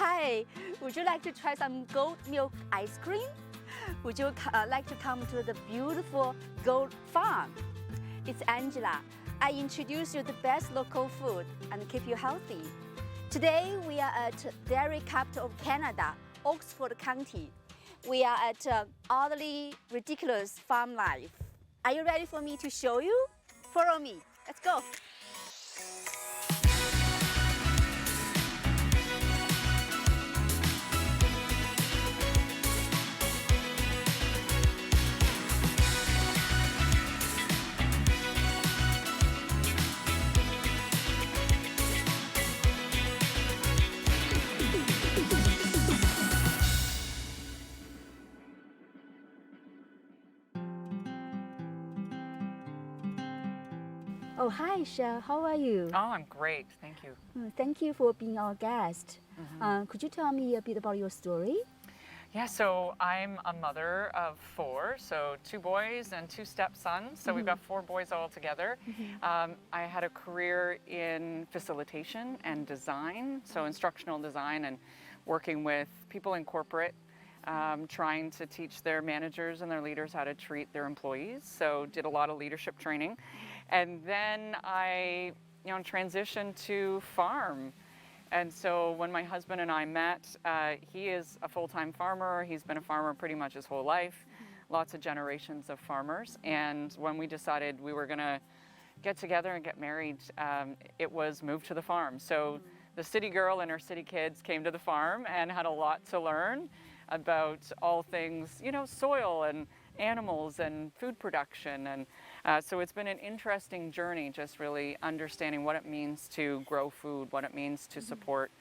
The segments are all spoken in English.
Hi, would you like to try some goat milk ice cream? Would you like to come to the beautiful goat farm? It's Angela. I introduce you the best local food and keep you healthy. Today we are at dairy capital of Canada, Oxford County. We are at Udderly Ridiculous Farm Life. Are you ready for me to show you? Follow me. Let's go. Oh, hi, Shell. How are you? Oh, I'm great. Thank you. Thank you for being our guest. Could you tell me a bit about your story? Yeah, so I'm a mother of 4, so 2 boys and 2 stepsons. So we've got 4 boys all together. I had a career in facilitation and design, so instructional design and working with people in corporate, trying to teach their managers and their leaders how to treat their employees. So did a lot of leadership training. And then I, transitioned to farm. And so when my husband and I met, he is a full-time farmer. He's been a farmer pretty much his whole life, lots of generations of farmers. And when we decided we were going to get together and get married, it was move to the farm. So the city girl and her city kids came to the farm and had a lot to learn about all things, soil and animals and food production. And so it's been an interesting journey, just really understanding what it means to grow food, what it means to support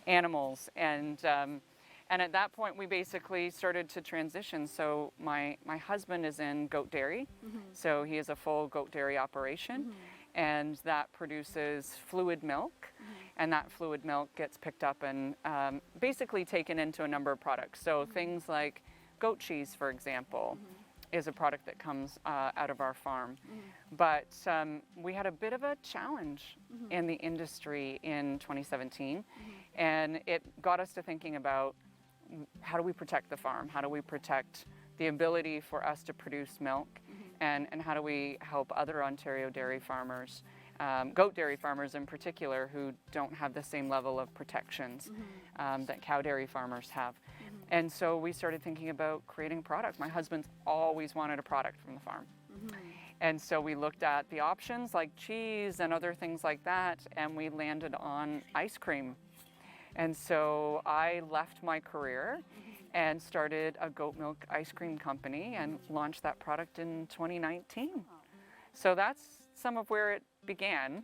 animals. And at that point, we basically started to transition. So my husband is in goat dairy. So he has a full goat dairy operation. And that produces fluid milk. And that fluid milk gets picked up and basically taken into a number of products. So things like goat cheese, for example, is a product that comes out of our farm. But we had a bit of a challenge in the industry in 2017. And it got us to thinking about how do we protect the farm? How do we protect the ability for us to produce milk? And how do we help other Ontario dairy farmers, goat dairy farmers in particular, who don't have the same level of protections that cow dairy farmers have? And so we started thinking about creating product. My husband's always wanted a product from the farm. And so we looked at the options like cheese and other things like that, and we landed on ice cream. And so I left my career and started a goat milk ice cream company and launched that product in 2019. So that's some of where it began.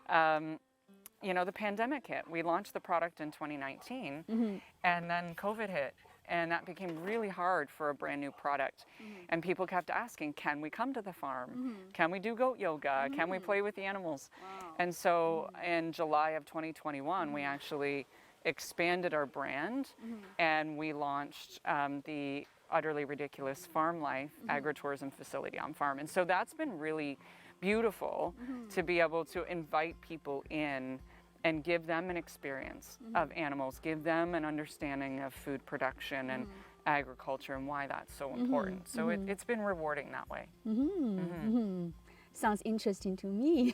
The pandemic hit. We launched the product in 2019 and then COVID hit. And that became really hard for a brand new product. And people kept asking, can we come to the farm? Can we do goat yoga? Can we play with the animals? And so in July of 2021, we actually expanded our brand and we launched the Udderly Ridiculous Farm Life Agritourism facility on farm. And so that's been really beautiful to be able to invite people in and give them an experience of animals, give them an understanding of food production and agriculture and why that's so important. So it's been rewarding that way. Sounds interesting to me.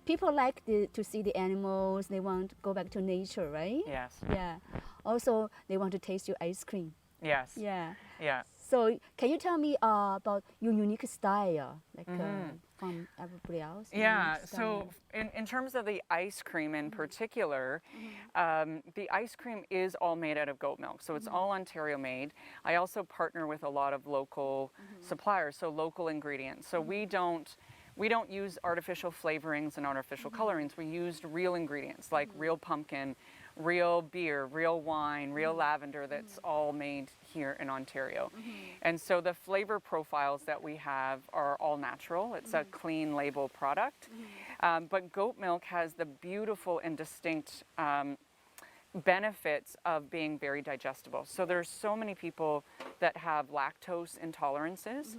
People like to see the animals, they want to go back to nature, right? Yes. Yeah. Also, they want to taste your ice cream. Yes. Yeah. Yeah. So can you tell me about your unique style, like from everybody else? Yeah, so in terms of the ice cream in particular, the ice cream is all made out of goat milk. So it's all Ontario made. I also partner with a lot of local suppliers, so local ingredients. So we don't use artificial flavorings and artificial colorings. We used real ingredients like real pumpkin, real beer, real wine, real lavender that's all made here in Ontario. And so the flavor profiles that we have are all natural. It's a clean label product. But goat milk has the beautiful and distinct benefits of being very digestible. So there's so many people that have lactose intolerances,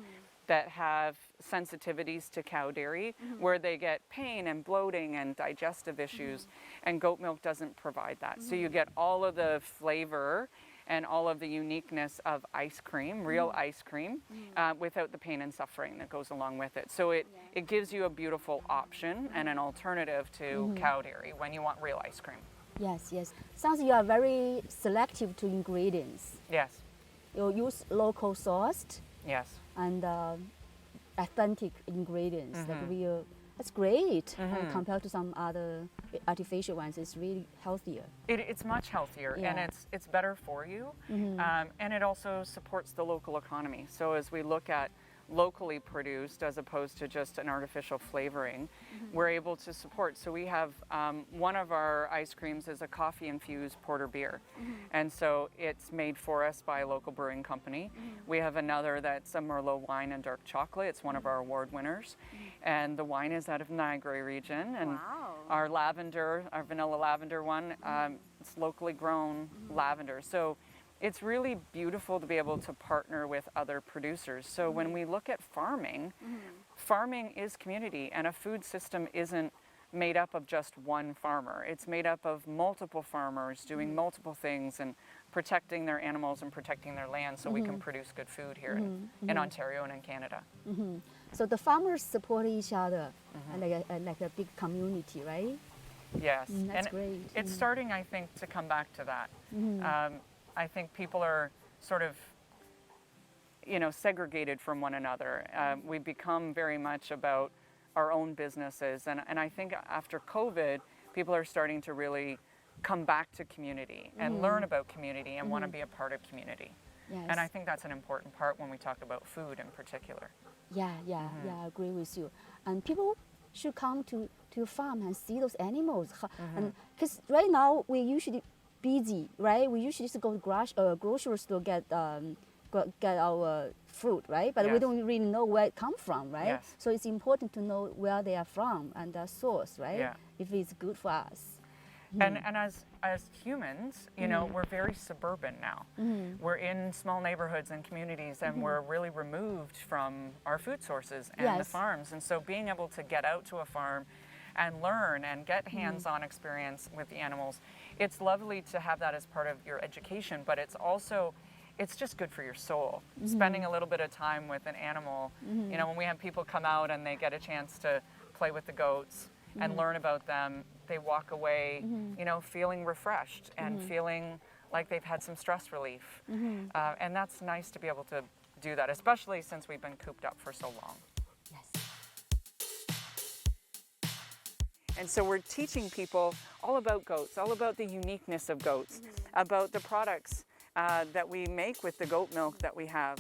that have sensitivities to cow dairy where they get pain and bloating and digestive issues, and goat milk doesn't provide that. So you get all of the flavor and all of the uniqueness of ice cream, real ice cream, without the pain and suffering that goes along with it. So it gives you a beautiful option and an alternative to cow dairy when you want real ice cream. Yes, yes. Sounds you are very selective to ingredients. Yes, You use local sourced yes. and authentic ingredients. That's great compared to some other artificial ones. It's really healthier. It's much healthier, and it's better for you, and it also supports the local economy. So as we look at locally produced as opposed to just an artificial flavoring, we're able to support. So we have one of our ice creams is a coffee infused porter beer, and so it's made for us by a local brewing company. We have another that's a Merlot wine and dark chocolate. It's one of our award winners, and the wine is out of Niagara region, and our lavender, our vanilla lavender one, it's locally grown lavender. So it's really beautiful to be able to partner with other producers. So when we look at farming, farming is community, and a food system isn't made up of just one farmer. It's made up of multiple farmers doing multiple things and protecting their animals and protecting their land so we can produce good food here in Ontario and in Canada. So the farmers support each other like a big community, right? Yes, That's and great. it's starting, I think, to come back to that. I think people are sort of, segregated from one another. We've become very much about our own businesses, and I think after COVID, people are starting to really come back to community and learn about community and want to be a part of community. Yes. And I think that's an important part when we talk about food in particular. Yeah, I agree with you. And people should come to your farm and see those animals. And because right now we usually busy, right? We usually just go to grocery store get our fruit, right? But we don't really know where it come from, right? Yes. So it's important to know where they are from and the source, right? Yeah. If it's good for us. And as humans, we're very suburban now. We're in small neighborhoods and communities, and we're really removed from our food sources and the farms. And so being able to get out to a farm and learn and get hands-on experience with the animals, it's lovely to have that as part of your education, but it's just good for your soul. Spending a little bit of time with an animal, when we have people come out and they get a chance to play with the goats and learn about them, they walk away, feeling refreshed and feeling like they've had some stress relief. And that's nice to be able to do that, especially since we've been cooped up for so long. Yes. And so we're teaching people all about goats, all about the uniqueness of goats, about the products that we make with the goat milk that we have.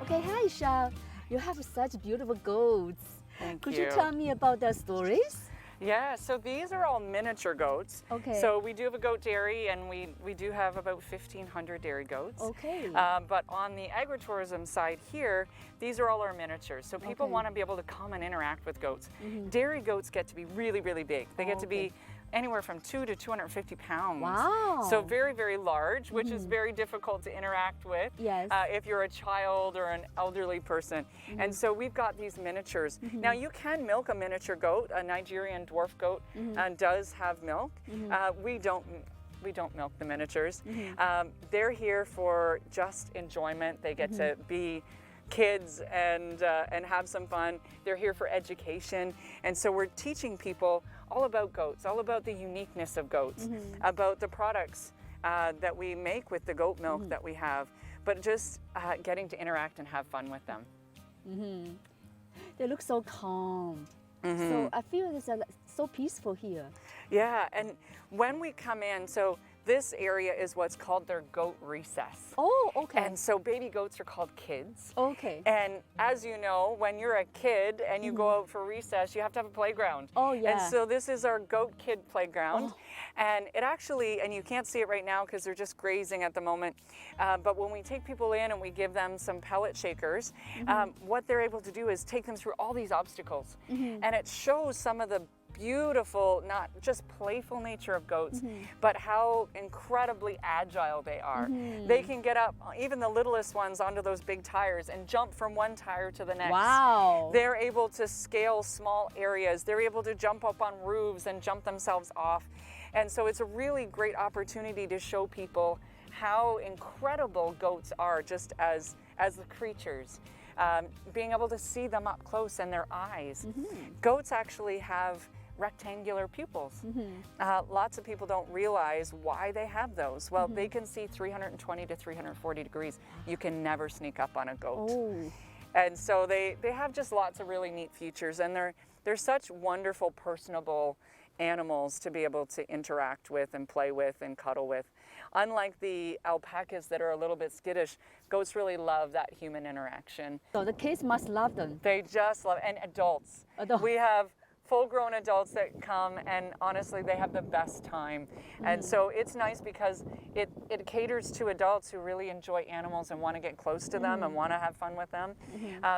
Okay, hi Shao. You have such beautiful goats. Could you you. tell me about their stories? Yeah, so these are all miniature goats. Okay. So we do have a goat dairy, and we do have about 1,500 dairy goats. Okay. But on the agritourism side here, these are all our miniatures. So people want to be able to come and interact with goats. Dairy goats get to be really, really big. They get to be anywhere from 2 to 250 pounds. Wow. So very, very large, which is very difficult to interact with if you're a child or an elderly person. And so we've got these miniatures. Now you can milk a miniature goat. A Nigerian dwarf goat does have milk. We don't milk the miniatures. They're here for just enjoyment. They get to be kids and have some fun. They're here for education. And so we're teaching people all about goats, all about the uniqueness of goats, about the products that we make with the goat milk that we have, but just getting to interact and have fun with them. They look so calm. So I feel it's so peaceful here. Yeah, and when we come in, so this area is what's called their goat recess. Oh, okay. And so baby goats are called kids. Okay. And as you know, when you're a kid and you go out for recess, you have to have a playground. Oh, yeah. And so this is our goat kid playground. Oh. And it actually, and you can't see it right now because they're just grazing at the moment, but when we take people in and we give them some pellet shakers, what they're able to do is take them through all these obstacles. And it shows some of the beautiful, not just playful nature of goats, but how incredibly agile they are. They can get up, even the littlest ones, onto those big tires and jump from one tire to the next. Wow. They're able to scale small areas. They're able to jump up on roofs and jump themselves off. And so it's a really great opportunity to show people how incredible goats are just as the creatures. Being able to see them up close in their eyes. Goats actually have rectangular pupils. Lots of people don't realize why they have those. Well, they can see 320 to 340 degrees. You can never sneak up on a goat. Oh. And so they have just lots of really neat features, and they're such wonderful, personable animals to be able to interact with and play with and cuddle with. Unlike the alpacas that are a little bit skittish, goats really love that human interaction. So the kids must love them. They just love, and adults. We have full-grown adults that come, and honestly, they have the best time. And so it's nice because it caters to adults who really enjoy animals and want to get close to them and want to have fun with them.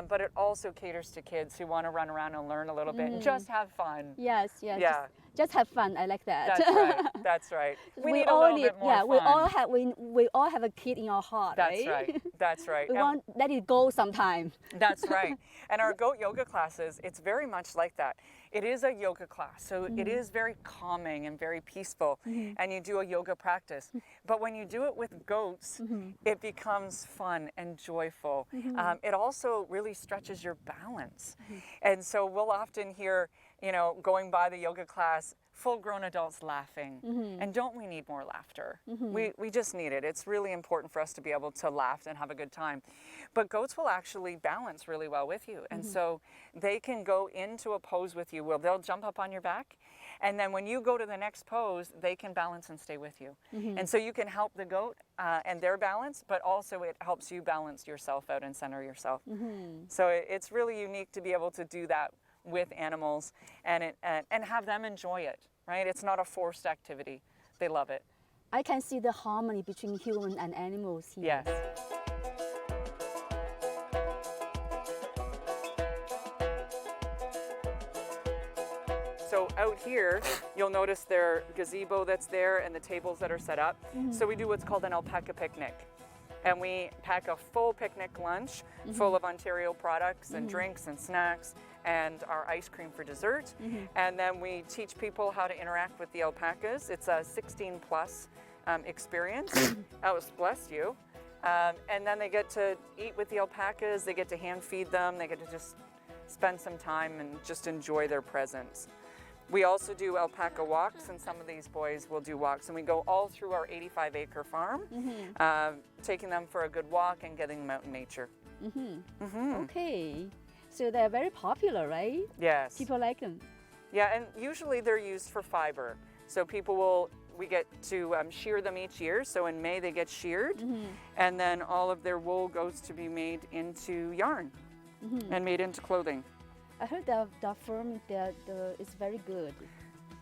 But it also caters to kids who want to run around and learn a little bit and just have fun. Yes, yes. Yeah. Just have fun. I like that. That's right. That's right. We need a all little bit more fun. we all have a kid in our heart, That's right? right. That's right. We want let it go sometime. That's right. And our goat yoga classes, it's very much like that. It is a yoga class, so it is very calming and very peaceful, and you do a yoga practice. But when you do it with goats, it becomes fun and joyful. It also really stretches your balance. And so we'll often hear, you know, going by the yoga class, full-grown adults laughing. And don't we need more laughter? We just need it. It's really important for us to be able to laugh and have a good time. But goats will actually balance really well with you. And so they can go into a pose with you where they'll jump up on your back. And then when you go to the next pose, they can balance and stay with you. And so you can help the goat and their balance, but also it helps you balance yourself out and center yourself. So it's really unique to be able to do that with animals and have them enjoy it, right? It's not a forced activity. They love it. I can see the harmony between human and animals here. Yes. So out here, you'll notice their gazebo that's there and the tables that are set up. So we do what's called an alpaca picnic. And we pack a full picnic lunch full of Ontario products and drinks and snacks and our ice cream for dessert. And then we teach people how to interact with the alpacas. It's a 16+ experience. Bless you. And then they get to eat with the alpacas. They get to hand feed them. They get to just spend some time and just enjoy their presence. We also do alpaca walks, and some of these boys will do walks, and we go all through our 85-acre farm, taking them for a good walk and getting them out in nature. Okay, so they're very popular, right? Yes. People like them. Yeah, and usually they're used for fiber. So we get to shear them each year. So in May they get sheared, and then all of their wool goes to be made into yarn and made into clothing. I heard that the firm is very good.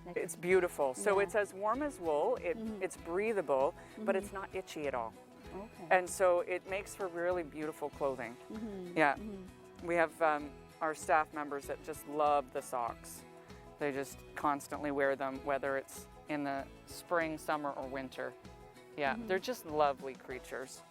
Like, it's beautiful. So it's as warm as wool. It's breathable, but it's not itchy at all. Okay. And so it makes for really beautiful clothing. Yeah. We have our staff members that just love the socks. They just constantly wear them, whether it's in the spring, summer, or winter. Yeah, they're just lovely creatures.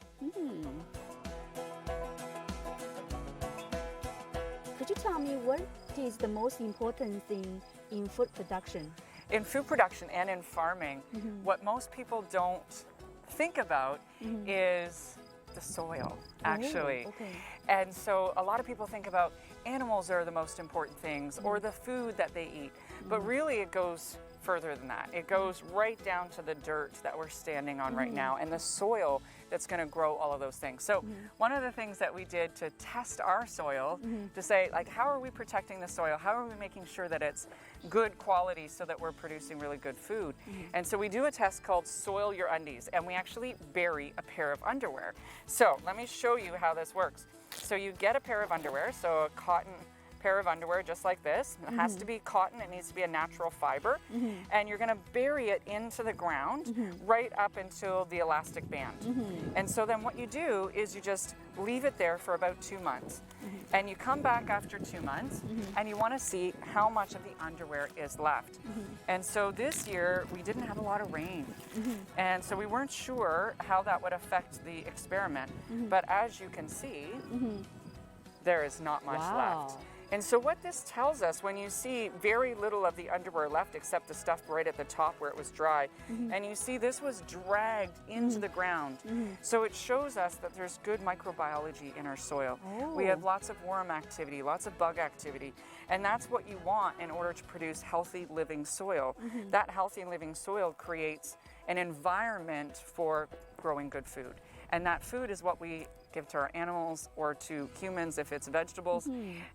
Could you tell me what is the most important thing in food production? In food production and in farming, what most people don't think about is the soil, actually. Oh, okay. And so a lot of people think about animals are the most important things or the food that they eat, but really it goes further than that. It goes right down to the dirt that we're standing on right now and the soil that's going to grow all of those things. So one of the things that we did to test our soil to say, like, how are we protecting the soil? How are we making sure that it's good quality so that we're producing really good food? And so we do a test called Soil Your Undies, and we actually bury a pair of underwear. So let me show you how this works. So you get a pair of underwear, so a cotton pair of underwear just like this. It has to be cotton, it needs to be a natural fiber, and you're going to bury it into the ground right up until the elastic band. And so then what you do is you just leave it there for about 2 months, and you come back after 2 months and you want to see how much of the underwear is left. And so this year we didn't have a lot of rain, and so we weren't sure how that would affect the experiment, but as you can see, there is not much left. And so what this tells us, when you see very little of the underwear left except the stuff right at the top where it was dry, and you see this was dragged into the ground, so it shows us that there's good microbiology in our soil. We have lots of worm activity, lots of bug activity, and that's what you want in order to produce healthy living soil. That healthy living soil creates an environment for growing good food. And that food is what we give to our animals or to humans if it's vegetables,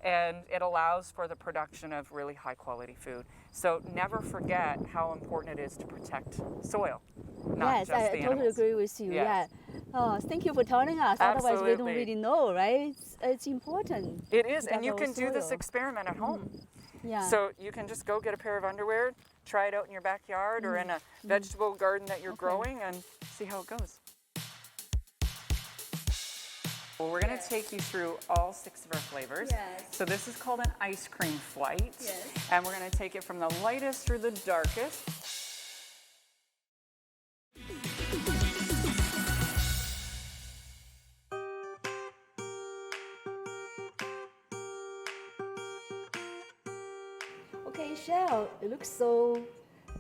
and it allows for the production of really high quality food. So never forget how important it is to protect soil, not Yes, just I the totally animals. agree with you. Yes. Yeah. Oh, thank you for telling us. Otherwise, we don't Absolutely. really know, right? It's important. It is, to and you have can our do this soil. experiment at home. Yeah. So you can just go get a pair of underwear, try it out in your backyard or in a vegetable garden that you're growing, and see how it goes. Well, we're going to take you through all 6 of our flavors. Yes. So this is called an ice cream flight. Yes. And we're going to take it from the lightest through the darkest. Okay, Shell, it looks so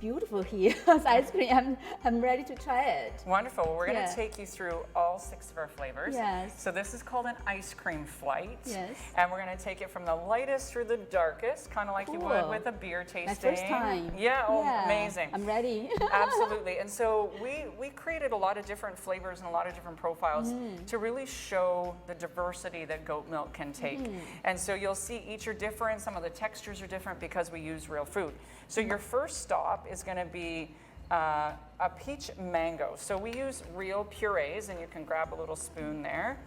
beautiful here. It's ice cream. I'm ready to try it. Wonderful. Well, we're going to Yeah. take you through all 6 of our flavors. Yes. So this is called an ice cream flight. Yes. And we're going to take it from the lightest through the darkest, kind of like you would Cool. with a beer tasting. My first time. Yeah, oh, amazing. I'm ready. Absolutely. And so we created a lot of different flavors and a lot of different profiles to really show the diversity that goat milk can take. And so you'll see each are different. Some of the textures are different because we use real food. So your first stop is going to be a peach mango. So we use real purees, and you can grab a little spoon there.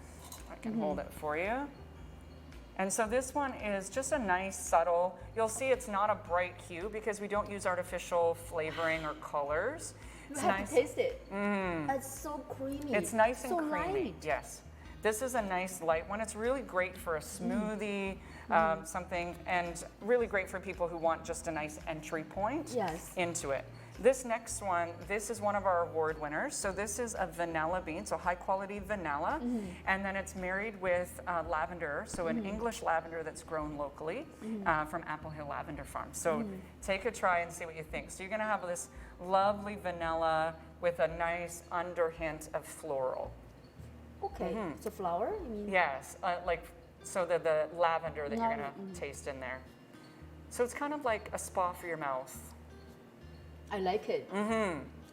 I can hold it for you. And so this one is just a nice subtle, you'll see it's not a bright hue because we don't use artificial flavoring or colors. You It's have nice. to taste it. It's so creamy. It's nice and so creamy. light. Yes. This is a nice light one. It's really great for a smoothie, something, and really great for people who want just a nice entry point Yes. into it. This next one, this is one of our award winners. So this is a vanilla bean, so high quality vanilla, and then it's married with lavender, so an English lavender that's grown locally from Apple Hill Lavender Farm. So take a try and see what you think. So you're gonna have this lovely vanilla with a nice underhint of floral. Okay. So flower? You mean? Yes, so the lavender that you're gonna taste in there. So it's kind of like a spa for your mouth. I like it.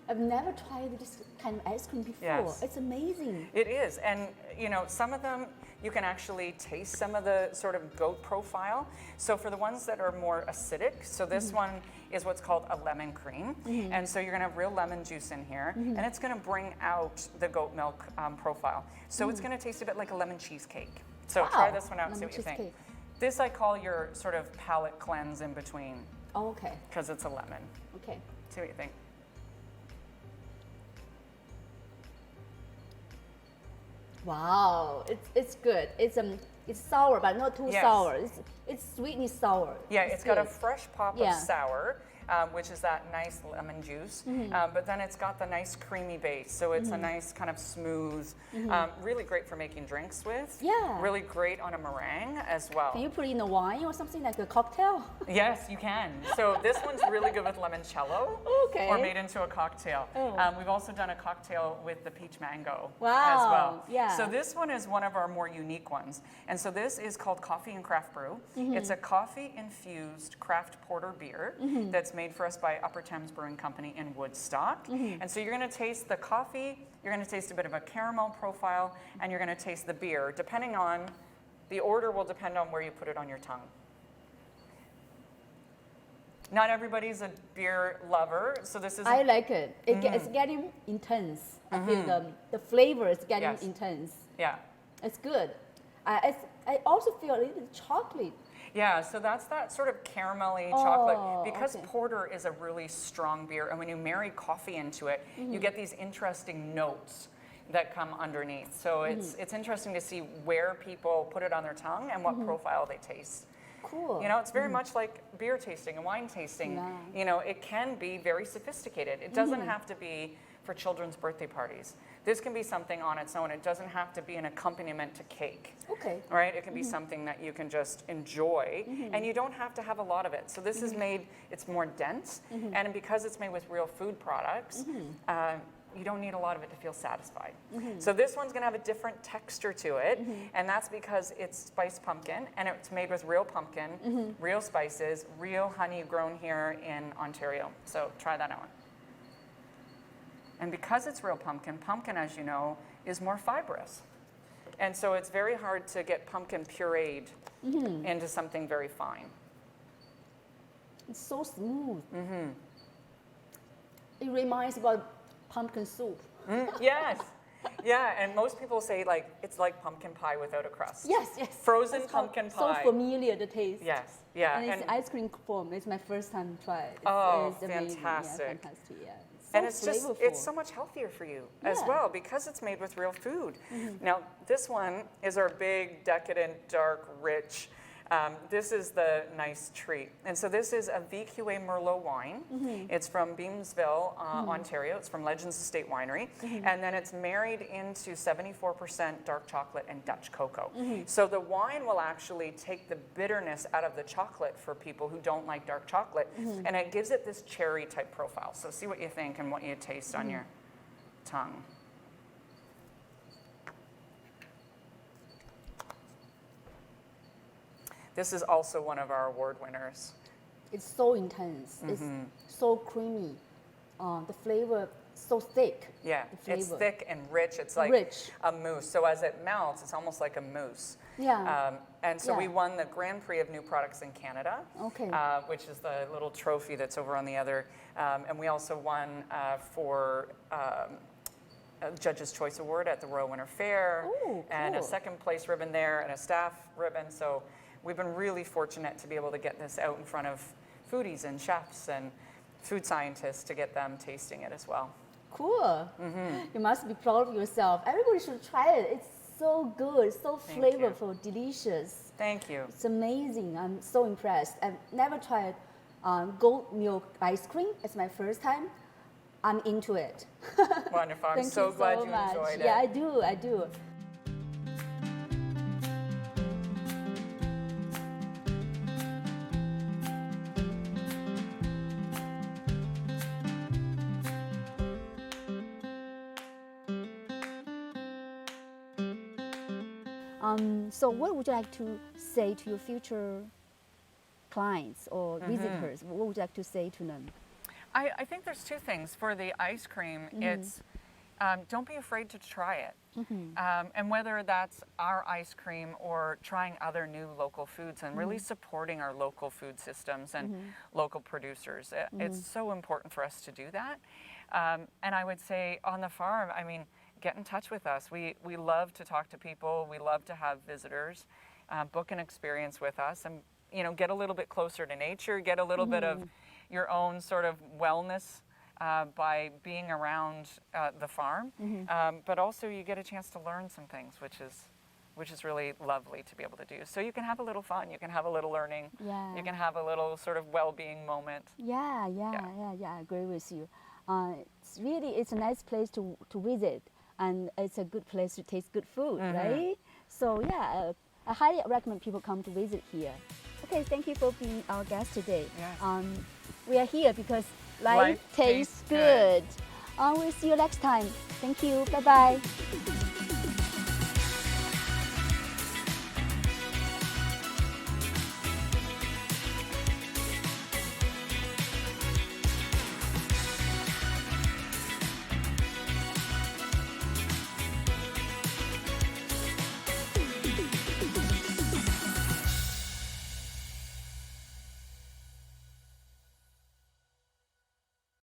I've never tried this kind of ice cream before. Yes. It's amazing. It is, and you know, some of them you can actually taste some of the sort of goat profile. So for the ones that are more acidic, so this one is what's called a lemon cream, and so you're gonna have real lemon juice in here, and it's gonna bring out the goat milk profile. So it's gonna taste a bit like a lemon cheesecake. So try Wow, this one out and see lemon what you think. cheesecake. This I call your sort of palate cleanse in between, Oh, okay. because it's a lemon. Okay. See what you think. Wow, it's good. It's sour, but not too Yes. sour. It's sweetly sour. Yeah, it's got a good. fresh pop Yeah. of sour, which is that nice lemon juice. But then it's got the nice creamy base, so it's a nice kind of smooth, really great for making drinks with. Yeah. Really great on a meringue as well. Can you put it in a wine or something like a cocktail? Yes, you can. So this one's really good with limoncello. Okay. Or made into a cocktail. Oh. We've also done a cocktail with the peach mango as Wow, well. yeah. So this one is one of our more unique ones. And so this is called Coffee and Craft Brew. It's a coffee-infused craft porter beer that's this made for us by Upper Thames Brewing Company in Woodstock. And so you're going to taste the coffee, you're going to taste a bit of a caramel profile, and you're going to taste the beer. Depending on, the order will depend on where you put it on your tongue. Not everybody's a beer lover, so this is... I like it. It's getting intense. I feel the flavor is getting intense. Yeah. It's good. I also feel a little chocolate. Yeah, so that's that sort of caramelly chocolate. Because porter is a really strong beer, and when you marry coffee into it, you get these interesting notes that come underneath. So it's interesting to see where people put it on their tongue and what profile they taste. Cool. You know, it's very much like beer tasting and wine tasting. Yeah. You know, it can be very sophisticated. It doesn't have to be for children's birthday parties. This can be something on its own. It doesn't have to be an accompaniment to cake. Okay. Right? It can be something that you can just enjoy, and you don't have to have a lot of it. So this is made, it's more dense, and because it's made with real food products, you don't need a lot of it to feel satisfied. So this one's going to have a different texture to it, and that's because it's spiced pumpkin, and it's made with real pumpkin, real spices, real honey grown here in Ontario. So try that out. And because it's real pumpkin, pumpkin, as you know, is more fibrous. And so it's very hard to get pumpkin pureed into something very fine. It's so smooth. It reminds about pumpkin soup. Yes. Yeah, and most people say like it's like pumpkin pie without a crust. Yes, yes. Frozen pumpkin pie. So familiar, the taste. Yes, yeah. And it's ice cream form. It's my first time to try it. It's amazing. Fantastic. Yeah, fantastic, yeah. And it's just, it's so much healthier for you as well because it's made with real food. Now, this one is our big, decadent, dark, rich. This is the nice treat. And so this is a VQA Merlot wine. It's from Beamsville, Ontario. It's from Legends Estate Winery. And then it's married into 74% dark chocolate and Dutch cocoa. So the wine will actually take the bitterness out of the chocolate for people who don't like dark chocolate. And it gives it this cherry type profile. So see what you think and what you taste on your tongue. This is also one of our award winners. It's so intense. It's so creamy. The flavor so thick. Yeah, it's thick and rich. It's like a mousse. So as it melts, it's almost like a mousse. Yeah. And so we won the Grand Prix of New Products in Canada, which is the little trophy that's over on the other. And we also won for a Judge's Choice Award at the Royal Winter Fair, and a second place ribbon there, and a staff ribbon. So we've been really fortunate to be able to get this out in front of foodies and chefs and food scientists to get them tasting it as well. Cool. You must be proud of yourself. Everybody should try it. It's so good, so flavorful, delicious. Thank you. It's amazing. I'm so impressed. I've never tried goat milk ice cream. It's my first time. I'm into it. Wonderful. I'm so glad you enjoyed it. Yeah, I do. So what would you like to say to your future clients or visitors? What would you like to say to them? I think there's two things. For the ice cream, it's don't be afraid to try it. And whether that's our ice cream or trying other new local foods and really supporting our local food systems and local producers. It's so important for us to do that. And I would say on the farm, I mean, get in touch with us. We love to talk to people. We love to have visitors book an experience with us and, you know, get a little bit closer to nature, get a little bit of your own sort of wellness by being around the farm. But also you get a chance to learn some things, which is really lovely to be able to do. So you can have a little fun, you can have a little learning, you can have a little sort of well-being moment. Yeah, I agree with you. It's a nice place to visit, and it's a good place to taste good food, right? So yeah, I highly recommend people come to visit here. Okay, thank you for being our guest today. Yes. We are here because life tastes good. We'll see you next time. Thank you. Bye-bye.